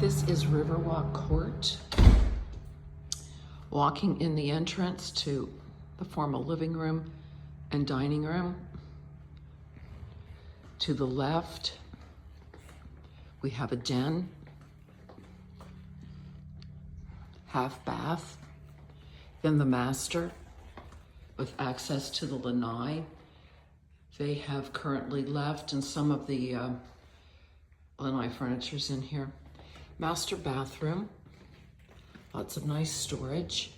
This is Riverwalk Court. Walking in the entrance to the formal living room and dining room. To the left, we have a den, half bath, then the master with access to the lanai. They have currently left, and some of the lanai furniture's in here. Master bathroom, lots of nice storage.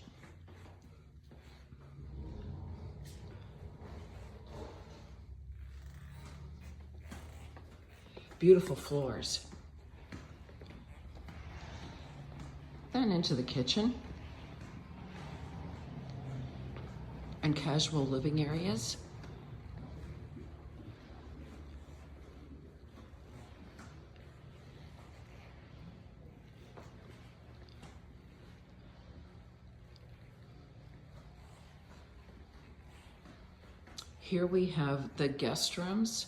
Beautiful floors. Then into the kitchen and casual living areas. Here we have the guest rooms,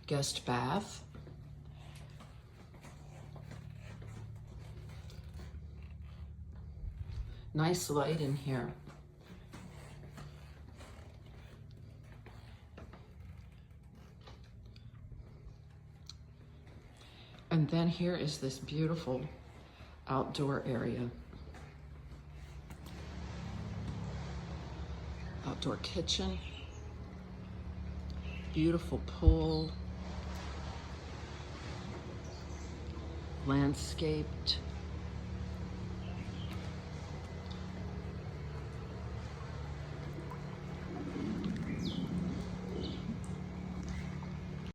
guest bath, nice light in here. And then here is this beautiful outdoor area. Outdoor kitchen, beautiful pool, landscaped.